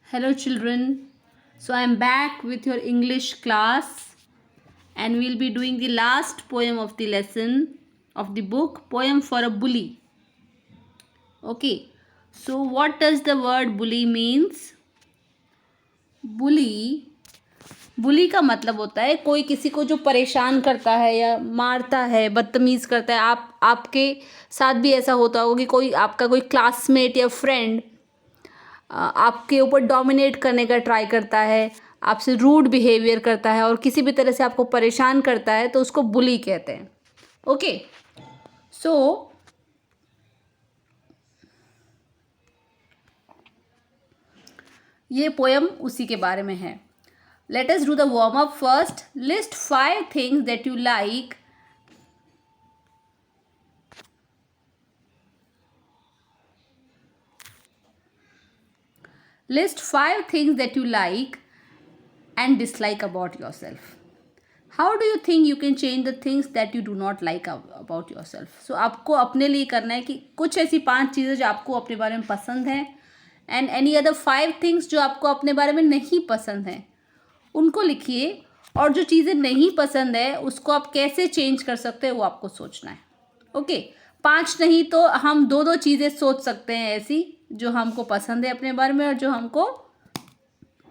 Hello, children. So, I am back with your English class, and we'll be doing the last poem of the lesson of the book Poem for a Bully. Okay, so what does the word bully means? bully बुली का मतलब होता है कोई किसी को जो परेशान करता है या मारता है, बदतमीज़ करता है। आपके साथ भी ऐसा होता होगा कि कोई आपका कोई क्लासमेट या फ्रेंड आपके ऊपर डोमिनेट करने का ट्राई करता है, आपसे रूड बिहेवियर करता है और किसी भी तरह से आपको परेशान करता है, तो उसको बुली कहते हैं। ओके, सो ये पोयम उसी के बारे में है। Let us do the warm up first. List 5 things that you like List 5 things that you like and dislike about yourself. How do you think you can change the things that you do not like about yourself? So आपको अपने लिए करना है कि कुछ ऐसी 5 चीज़ें जो आपको अपने बारे में पसंद हैं एंड एनी अदर 5 थिंग्स जो आपको अपने बारे में नहीं पसंद हैं, उनको लिखिए। और जो चीज़ें नहीं पसंद है उसको आप कैसे चेंज कर सकते हैं वो आपको सोचना है। ओके, 5 नहीं तो हम 2-2 चीज़ें सोच सकते हैं ऐसी जो हमको पसंद है अपने बारे में और जो हमको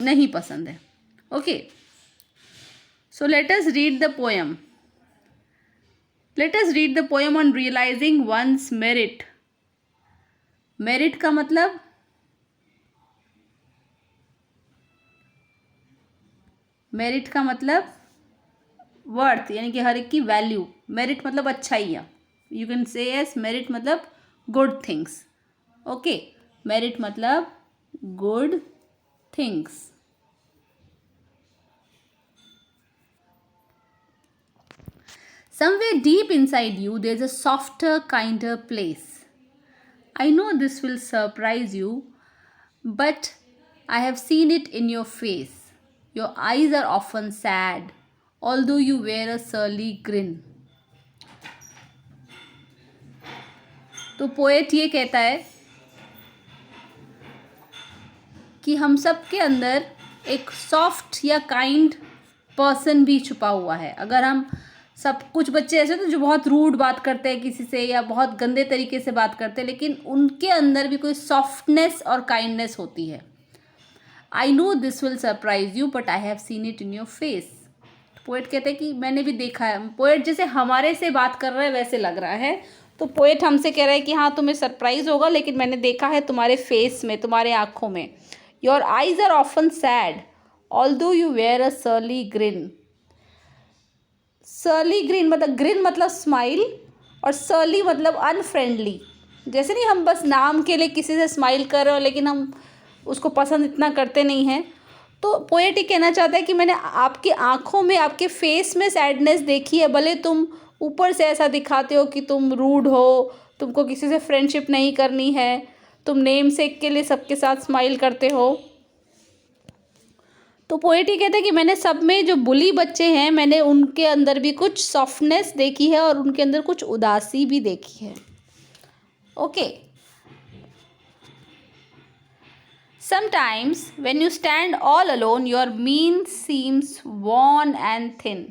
नहीं पसंद है। Okay, so let us read the poem. Let us read the poem on realising one's merit. Merit का मतलब वर्थ, यानी कि हर एक की वैल्यू। मेरिट मतलब अच्छाइयाँ। You can say as merit मतलब गुड थिंग्स। ओके, मेरिट मतलब good things. Somewhere deep inside you, there's a softer, kinder place. I know this will surprise you, but I have seen it in your face. Your eyes are often sad, although you wear a surly grin. तो poet ये कहता है कि हम सब के अंदर एक सॉफ्ट या काइंड पर्सन भी छुपा हुआ है। अगर हम सब, कुछ बच्चे ऐसे तो जो बहुत रूड बात करते हैं किसी से या बहुत गंदे तरीके से बात करते हैं, लेकिन उनके अंदर भी कोई सॉफ्टनेस और काइंडनेस होती है। I know this will surprise you but I have seen it in your face. Poet कहते हैं कि मैंने भी देखा है। पोएट जैसे हमारे से बात कर रहा है वैसे लग रहा है, तो पोएट हमसे कह रहा है कि हाँ तुम्हें सरप्राइज होगा, लेकिन मैंने देखा है तुम्हारे फेस में, तुम्हारे आँखों में। Your eyes are often sad although you wear a surly grin. Surly grin मतलब, ग्रिन मतलब स्माइल और सर्ली मतलब अनफ्रेंडली। जैसे नहीं हम बस नाम के लिए किसी से स्माइल कर रहे हो लेकिन हम उसको पसंद इतना करते नहीं हैं। तो पोएट ये कहना चाहता है कि मैंने आपकी आँखों में, आपके फेस में सैडनेस देखी है। भले तुम ऊपर से ऐसा दिखाते हो कि तुम रूड हो, तुमको किसी से फ्रेंडशिप नहीं करनी है, तुम नेम सेक के लिए सबके साथ स्माइल करते हो। तो पोएट ही कहते हैं कि मैंने सब में जो बुली बच्चे हैं, मैंने उनके अंदर भी कुछ सॉफ्टनेस देखी है और उनके अंदर कुछ उदासी भी देखी है। Okay, sometimes when you stand all alone, your mien seems worn and thin.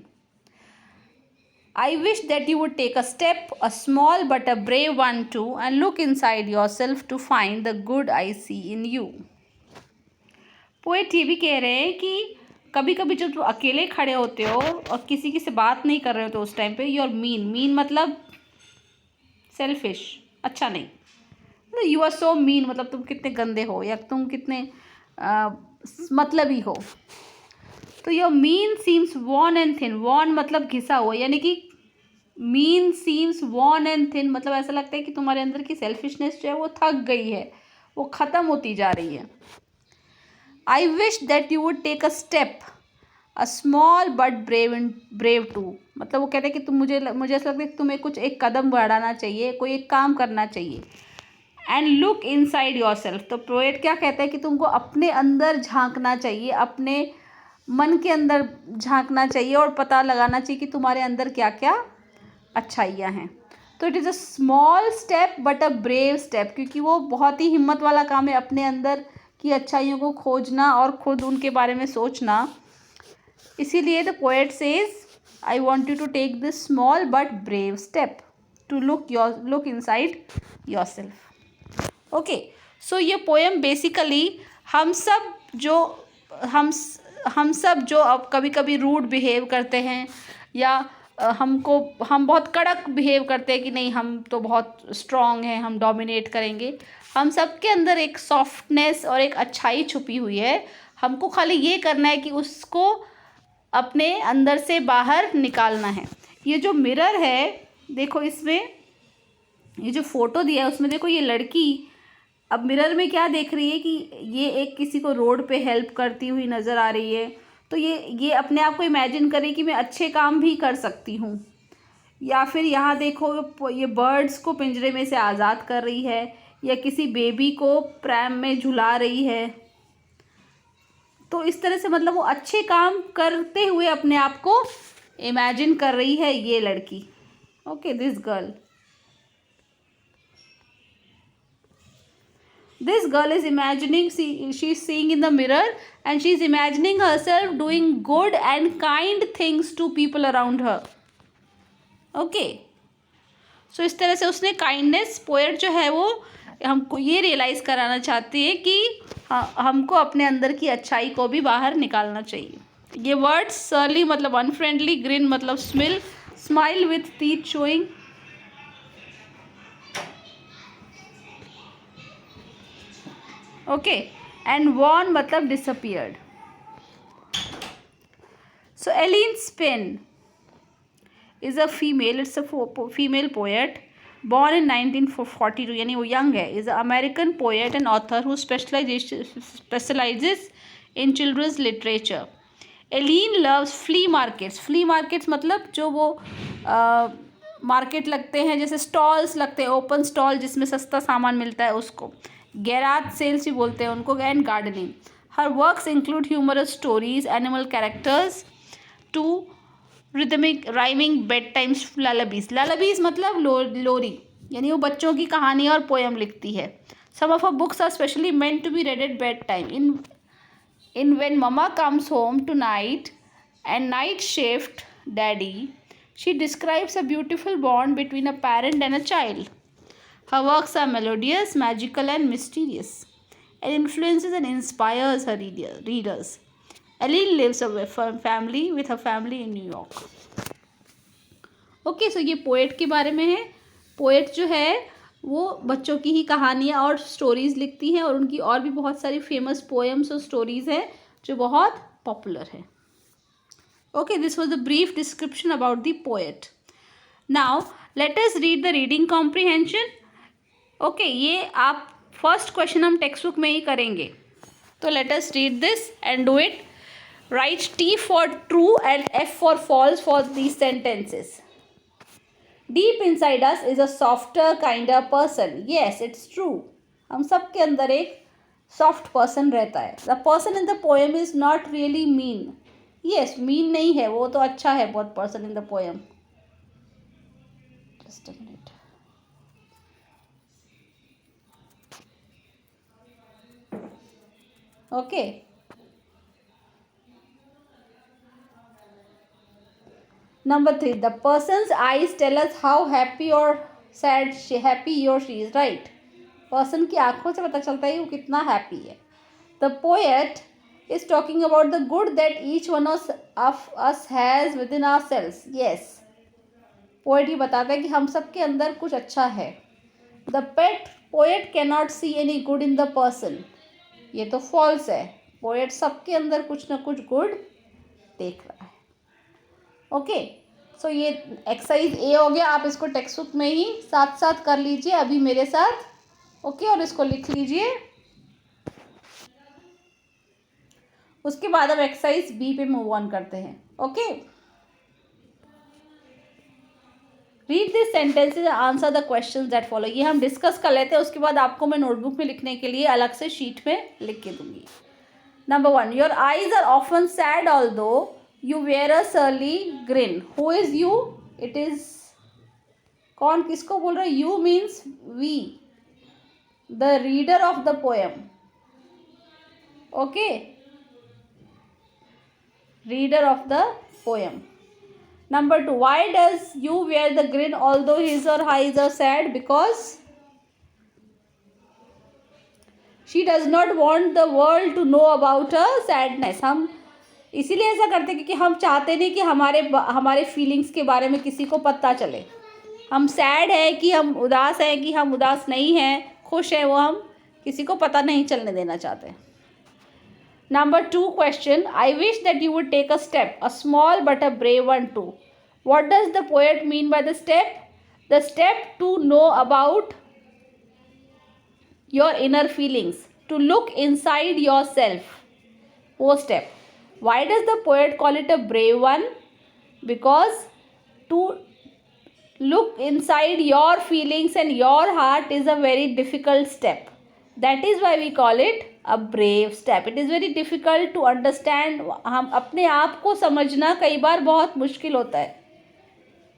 I wish that you would take a step, a small but a brave one too, and look inside yourself to find the good I see in you. Poet ये भी कह रहे हैं कि कभी कभी जब तुम अकेले खड़े होते हो और किसी से बात नहीं कर रहे हो तो उस टाइम पे योर मीन मतलब सेल्फिश, अच्छा नहीं, मतलब यू आर सो मीन मतलब तुम कितने गंदे हो या तुम कितने मतलबी हो। तो your mien seems worn and thin. Worn मतलब घिसा हुआ, यानी कि mien seems worn and thin मतलब ऐसा लगता है कि तुम्हारे अंदर की सेल्फिशनेस जो है वो थक गई है, वो ख़त्म होती जा रही है। I wish that you would take a step, a small but brave to. मतलब वो कहते हैं कि तुम, मुझे ऐसा लगता है कि तुम्हें कुछ एक कदम बढ़ाना चाहिए, कोई एक काम करना चाहिए। And look inside yourself. तो पोएट क्या कहता है कि तुमको अपने अंदर झांकना चाहिए, अपने मन के अंदर झांकना चाहिए और पता लगाना चाहिए कि तुम्हारे अंदर क्या क्या अच्छाइयाँ हैं। तो it is a small step but a brave step, क्योंकि वो बहुत ही हिम्मत वाला काम है अपने अंदर की अच्छाइयों को खोजना और खुद उनके बारे में सोचना। इसीलिए the poet says I want you to take this small but brave step to look inside yourself. Okay, so ये पोएम बेसिकली हम सब जो हम सब जो अब कभी कभी रूड बिहेव करते हैं या हम बहुत कड़क बिहेव करते हैं कि नहीं हम तो बहुत स्ट्रांग हैं, हम डोमिनेट करेंगे, हम सब के अंदर एक सॉफ्टनेस और एक अच्छाई छुपी हुई है। हमको खाली ये करना है कि उसको अपने अंदर से बाहर निकालना है। ये जो मिरर है देखो, इसमें ये जो फोटो दिया है उसमें देखो, ये लड़की अब मिरर में क्या देख रही है कि ये एक किसी को रोड पे हेल्प करती हुई नज़र आ रही है। तो ये अपने आप को इमेजिन करे कि मैं अच्छे काम भी कर सकती हूँ। या फिर यहाँ देखो, ये बर्ड्स को पिंजरे में से आज़ाद कर रही है या किसी बेबी को प्रैम में झुला रही है। तो इस तरह से मतलब वो अच्छे काम करते हुए अपने आप को इमेजिन कर रही है ये लड़की। Okay, this girl is imagining, she's seeing in the mirror and she's imagining herself doing good and kind things to people around her. Okay, so इस तरह से उसने काइंडनेस, पोएट जो है वो हमको ये रियलाइज़ कराना चाहती है कि हमको अपने अंदर की अच्छाई को भी बाहर निकालना चाहिए। ये वर्ड्स सरली मतलब अनफ्रेंडली, ग्रिन मतलब smile with teeth showing, okay, and wan मतलब disappeared. So Eileen Spinelli is a female, it's a female poet born in 1942, यानी वो यंग है, is a American poet and author who specializes in children's literature. Eileen loves flea markets मतलब जो वो market लगते हैं, जैसे स्टॉल्स लगते हैं, ओपन स्टॉल जिसमें सस्ता सामान मिलता है उसको गैराज सेल्स भी बोलते हैं उनको, and gardening. Her works include humorous stories, animal characters to rhythmic rhyming bed times lullabies मतलब लोरी, यानी वो बच्चों की कहानी और पोएम लिखती है। Some of her books are specially meant to be read at bed time in When Mama Comes Home Tonight and Night Shift Daddy. She describes a beautiful bond between a parent and a child. Her works are melodious, magical and mysterious, and influences and inspires her readers. Eileen lives with her family in New York. Okay, so ये poet के बारे में है। Poet जो है वो बच्चों की ही कहानियाँ और स्टोरीज़ लिखती हैं और उनकी और भी बहुत सारी फेमस पोएम्स और स्टोरीज़ हैं जो बहुत पॉपुलर है। Okay, this was the brief description about the poet. Now let us read the reading comprehension. Okay, ये आप फर्स्ट क्वेश्चन हम टेक्स्ट बुक में ही करेंगे, तो late us read this and do it. Right T for true and F for false for these sentences. Deep inside us is a softer, kinder person. Yes, it's true. हम सब के अंदर एक soft person रहता है। The person in the poem is not really mean. Yes, mean नहीं है, वो तो अच्छा है बहुत person in the poem. Just a minute. Okay. Number 3, the person's eyes tell us how happy or sad happy he or she is, right? Person की आंखों से पता चलता है वो कितना हैप्पी है। The poet is talking about the good that each one of us has within ourselves. Yes, poet ये बताता है कि हम सब के अंदर कुछ अच्छा है। The poet can not see any good in the person, ये तो फॉल्स है। पोएट सबके अंदर कुछ ना कुछ गुड देख रहा है। ओके, सो ये एक्सरसाइज ए हो गया। आप इसको टेक्स्ट बुक में ही साथ साथ कर लीजिए अभी मेरे साथ। ओके, और इसको लिख लीजिए। उसके बाद हम एक्सरसाइज बी पे मूव ऑन करते हैं। Okay, read this sentences, answer the questions that follow. ये हम डिस्कस कर लेते हैं, उसके बाद आपको मैं नोटबुक में लिखने के लिए अलग से शीट में लिख के दूंगी। Number 1, your eyes are often sad although you wear a surly grin. Who is you? It is, कौन किसको बोल रहा है? You means we, the reader of the poem. Okay, reader of the poem. Number 2, why does you wear the grin although his or her is sad? Because she does not want the world to know about her sadness. हम इसीलिए ऐसा करते क्योंकि हम चाहते नहीं कि हमारे फीलिंग्स के बारे में किसी को पता चले. हम सैड है कि हम उदास हैं कि हम उदास नहीं हैं, खुश हैं, वो हम किसी को पता नहीं चलने देना चाहते. Number 2 question, I wish that you would take a step, a small but a brave one too. What does the poet mean by the step? The step to know about your inner feelings, to look inside yourself. वो step. Why does the poet call it a brave one? Because to look inside your feelings and your heart is a very difficult step. That is why we call it a brave step. It is very difficult to understand. हम अपने आप को समझना कई बार बहुत मुश्किल होता है.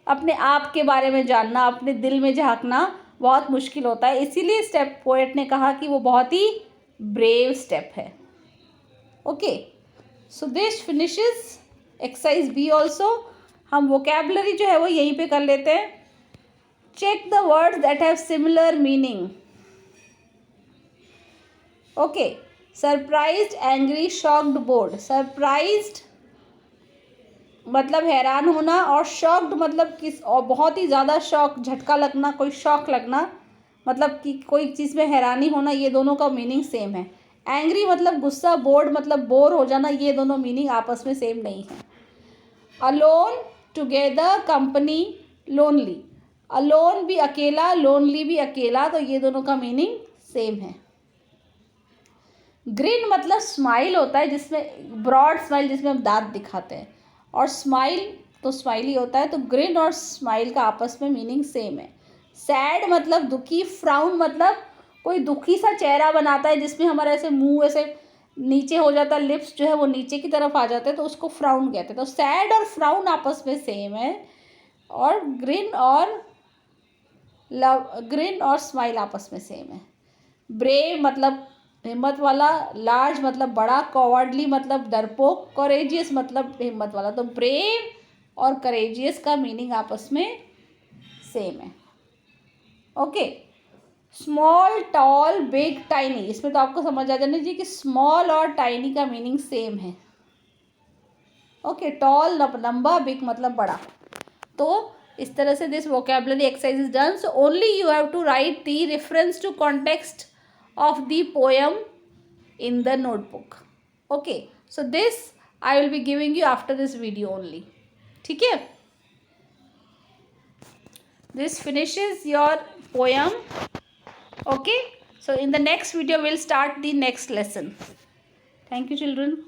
अपने आप के बारे में जानना, अपने दिल में झांकना बहुत मुश्किल होता है. इसीलिए स्टेप पोएट ने कहा कि वो बहुत ही ब्रेव स्टेप है. Okay, so this finishes exercise B also. हम वोकैबुलरी जो है वो यहीं पे कर लेते हैं. Check the words that have similar meaning. Okay, surprised, angry, shocked, bored. Surprised मतलब हैरान होना, और शॉक्ड मतलब और बहुत ही ज़्यादा शॉक, झटका लगना, कोई शॉक लगना, मतलब कि कोई चीज़ में हैरानी होना. ये दोनों का मीनिंग सेम है. एंग्री मतलब गुस्सा, बोर्ड मतलब बोर हो जाना. ये दोनों मीनिंग आपस में सेम नहीं है. Alone, together, company, lonely. Alone भी अकेला, लोनली भी अकेला, तो ये दोनों का मीनिंग सेम है. ग्रिन मतलब स्माइल होता है, जिसमें ब्रॉड स्माइल, जिसमें हम दांत दिखाते हैं, और स्माइल तो स्माइल ही होता है. तो ग्रिन और स्माइल का आपस में मीनिंग सेम है. सैड मतलब दुखी. फ्राउन मतलब कोई दुखी सा चेहरा बनाता है जिसमें हमारा ऐसे मुंह ऐसे नीचे हो जाता है, लिप्स जो है वो नीचे की तरफ आ जाते हैं, तो उसको फ्राउन कहते हैं. तो सैड और फ्राउन आपस में सेम है. और ग्रिन और स्माइल आपस में सेम है. ब्रेव मतलब हिम्मत वाला. लार्ज मतलब बड़ा. कॉवर्डली मतलब डरपोक. करेजियस मतलब हिम्मत वाला. तो ब्रेव और करेजियस का मीनिंग आपस में सेम है. Okay, small, tall, big, tiny. इसमें तो आपको समझ आ जाना चाहिए कि स्मॉल और टाइनी का मीनिंग सेम है. ओके, टॉल लंबा, बिग मतलब बड़ा. तो इस तरह से this vocabulary exercise is done. So only you have to write the reference to context of the poem in the notebook. Okay, so this I will be giving you after this video only. ठीक है, this finishes your poem. Okay, so in the next video we'll start the next lesson. Thank you children.